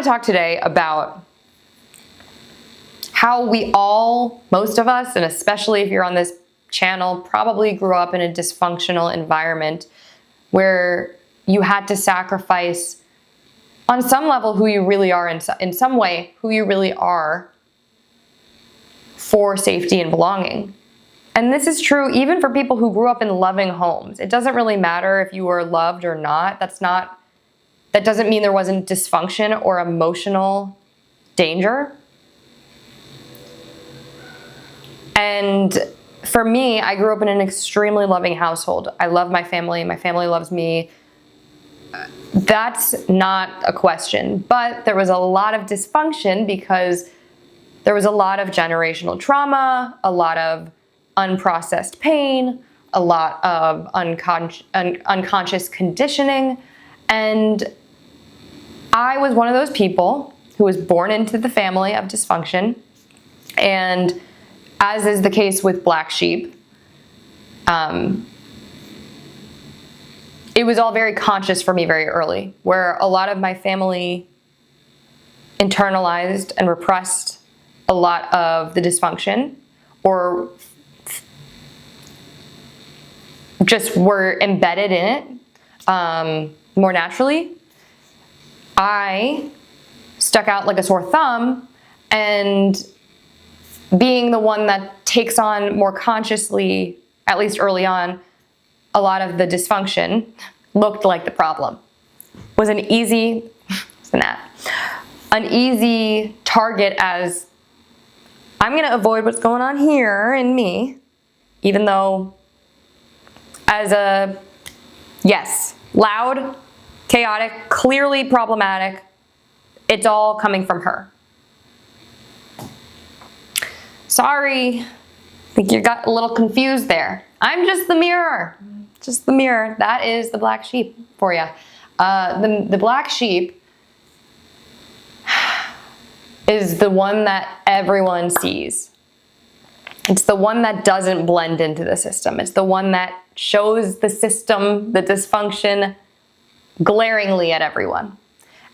want to talk today about how we all, most of us, and especially if you're on this channel, probably grew up in a dysfunctional environment where you had to sacrifice on some level who you really are, in some way, who you really are for safety and belonging. And this is true even for people who grew up in loving homes. It doesn't really matter if you were loved or not. That doesn't mean there wasn't dysfunction or emotional danger. And for me, I grew up in an extremely loving household. I love my family. My family loves me. That's not a question. But there was a lot of dysfunction because there was a lot of generational trauma, a lot of unprocessed pain, a lot of unconscious conditioning. And I was one of those people who was born into the family of dysfunction. And as is the case with black sheep, it was all very conscious for me very early, where a lot of my family internalized and repressed a lot of the dysfunction, or just were embedded in it more naturally. I stuck out like a sore thumb, and being the one that takes on more consciously, at least early on, a lot of the dysfunction looked like the problem. Was an easy target, as I'm going to avoid what's going on here in me, even though yes, loud, chaotic, clearly problematic, it's all coming from her. Sorry, I think you got a little confused there. I'm just the mirror. Just the mirror. That is the black sheep for you. The black sheep is the one that everyone sees. It's the one that doesn't blend into the system. It's the one that shows the system, the dysfunction, glaringly at everyone.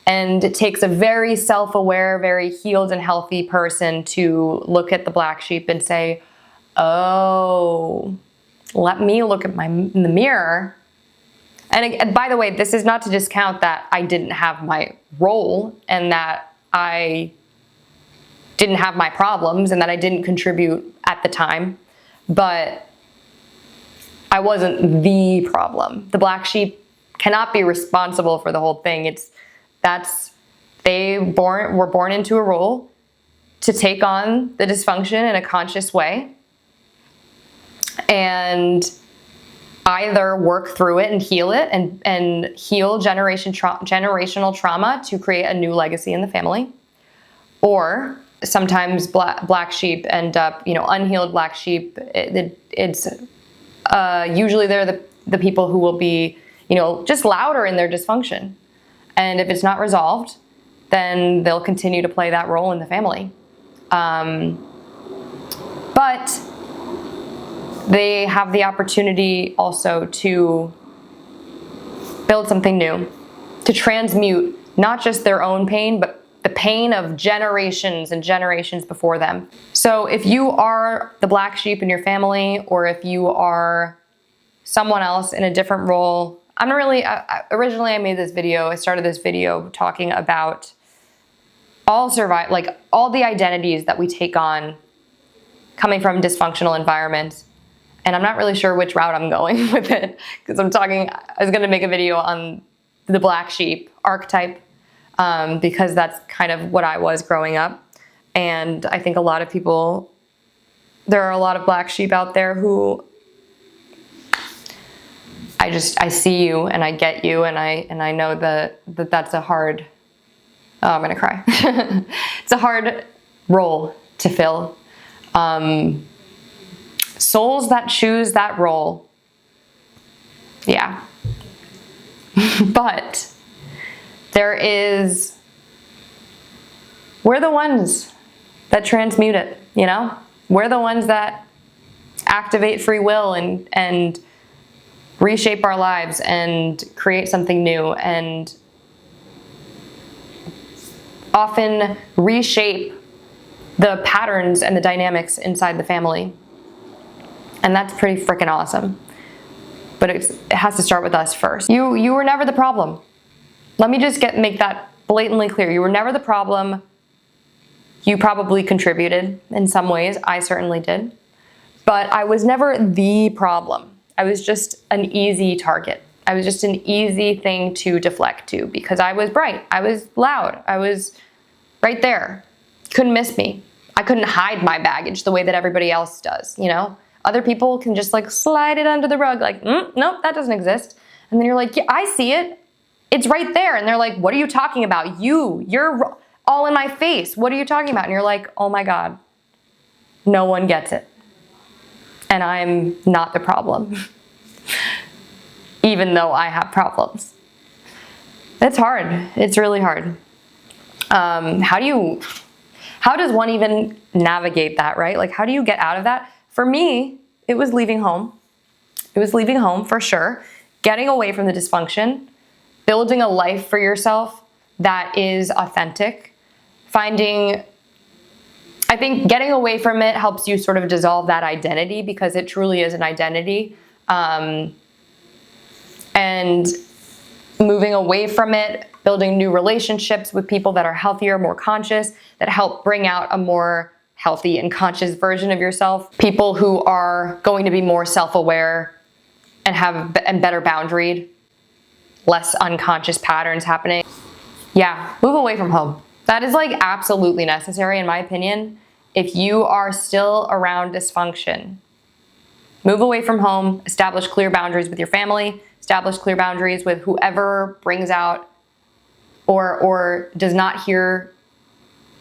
And it takes a very self-aware, very healed and healthy person to look at the black sheep and say, oh, let me look at in the mirror. And by the way, this is not to discount that I didn't have my role, and that I didn't have my problems, and that I didn't contribute at the time, but I wasn't the problem. The black sheep cannot be responsible for the whole thing. They were born into a role to take on the dysfunction in a conscious way, and either work through it and heal it, and heal generational trauma to create a new legacy in the family. Or sometimes black sheep end up, unhealed black sheep. It's usually they're the people who will be, just louder in their dysfunction. And if it's not resolved, then they'll continue to play that role in the family. But they have the opportunity also to build something new, to transmute not just their own pain, but the pain of generations and generations before them. So if you are the black sheep in your family, or if you are someone else in a different role, originally I made this video, I started this video talking about all the identities that we take on coming from dysfunctional environments. And I'm not really sure which route I'm going with it, because I was going to make a video on the black sheep archetype, because that's kind of what I was growing up. And I think there are a lot of black sheep out there who I see you and I get you, and I know that's a hard, I'm going to cry. It's a hard role to fill. Souls that choose that role, yeah. But we're the ones that transmute it, We're the ones that activate free will and reshape our lives and create something new. And often reshape the patterns and the dynamics inside the family. And that's pretty freaking awesome. But it has to start with us first. You were never the problem. Let me just make that blatantly clear. You were never the problem. You probably contributed in some ways. I certainly did. But I was never the problem. I was just an easy target. I was just an easy thing to deflect to because I was bright. I was loud. I was right there. Couldn't miss me. I couldn't hide my baggage the way that everybody else does, you know? Other people can just like slide it under the rug like, nope, that doesn't exist. And then you're like, yeah, I see it. It's right there. And they're like, what are you talking about? You're all in my face. What are you talking about? And you're like, oh my God, no one gets it. And I'm not the problem, even though I have problems. It's hard. It's really hard. How does one even navigate that, right? Like, how do you get out of that? For me, it was leaving home. It was leaving home for sure. Getting away from the dysfunction, building a life for yourself that is authentic, I think getting away from it helps you sort of dissolve that identity because it truly is an identity. And moving away from it, building new relationships with people that are healthier, more conscious, that help bring out a more healthy and conscious version of yourself. People who are going to be more self-aware and better boundaried, less unconscious patterns happening. Yeah, move away from home. That is like absolutely necessary in my opinion. If you are still around dysfunction, move away from home, establish clear boundaries with your family, establish clear boundaries with whoever brings out or does not hear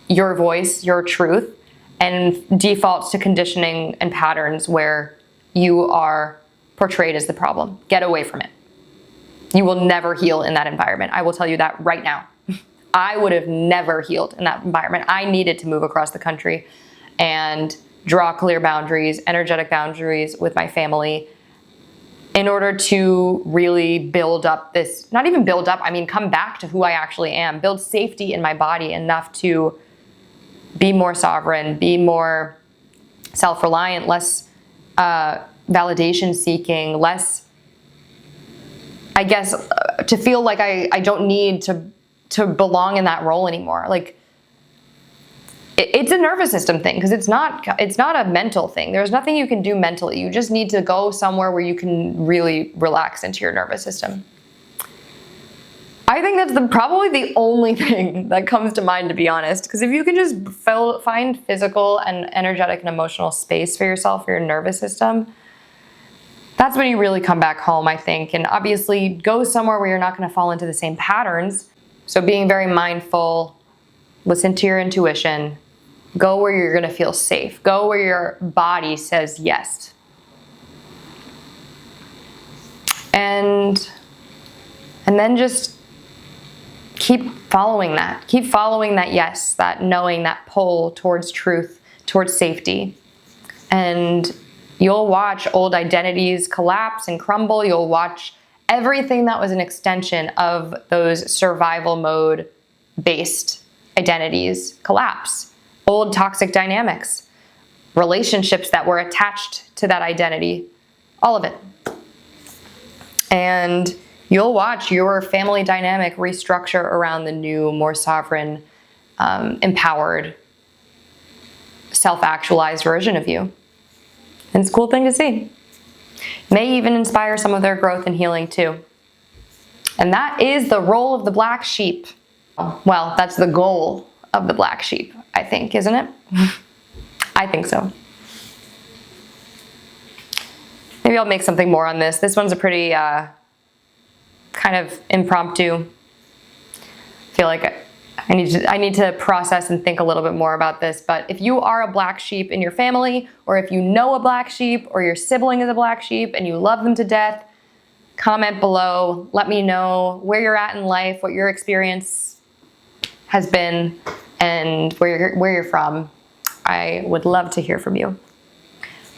your voice, your truth, and defaults to conditioning and patterns where you are portrayed as the problem. Get away from it. You will never heal in that environment. I will tell you that right now. I would have never healed in that environment. I needed to move across the country and draw clear boundaries, energetic boundaries with my family in order to really build up this, not even build up, I mean, come back to who I actually am, build safety in my body enough to be more sovereign, be more self-reliant, less validation seeking, less, I guess, to feel like I don't need to belong in that role anymore. Like, it's a nervous system thing because it's not a mental thing. There's nothing you can do mentally. You just need to go somewhere where you can really relax into your nervous system. I think that's probably the only thing that comes to mind, to be honest, because if you can just find physical and energetic and emotional space for yourself, for your nervous system, that's when you really come back home, I think. And obviously go somewhere where you're not going to fall into the same patterns. So being very mindful, listen to your intuition, go where you're going to feel safe, go where your body says yes. And then just keep following that. Keep following that yes, that knowing, that pull towards truth, towards safety. And you'll watch old identities collapse and crumble. You'll watch everything that was an extension of those survival mode based identities collapse. Old toxic dynamics, relationships that were attached to that identity, all of it. And you'll watch your family dynamic restructure around the new, more sovereign, empowered, self-actualized version of you. And it's a cool thing to see. May even inspire some of their growth and healing too. And that is the role of the black sheep. Well, that's the goal of the black sheep, I think, isn't it? I think so. Maybe I'll make something more on this. This one's a pretty kind of impromptu. I feel like I need to process and think a little bit more about this. But if you are a black sheep in your family, or if you know a black sheep, or your sibling is a black sheep and you love them to death, comment below. Let me know where you're at in life, what your experience has been, and where you're from. I would love to hear from you.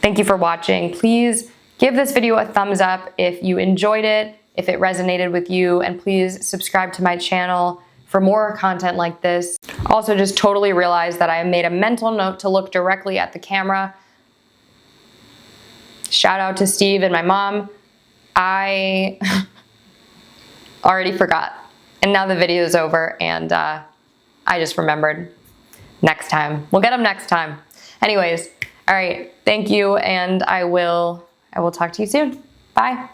Thank you for watching. Please give this video a thumbs up if you enjoyed it, if it resonated with you, and please subscribe to my channel for more content like this. Also, just totally realized that I made a mental note to look directly at the camera. Shout out to Steve and my mom. I already forgot. And now the video is over, and I just remembered. Next time. We'll get them next time. Anyways, all right. Thank you, and I will talk to you soon. Bye.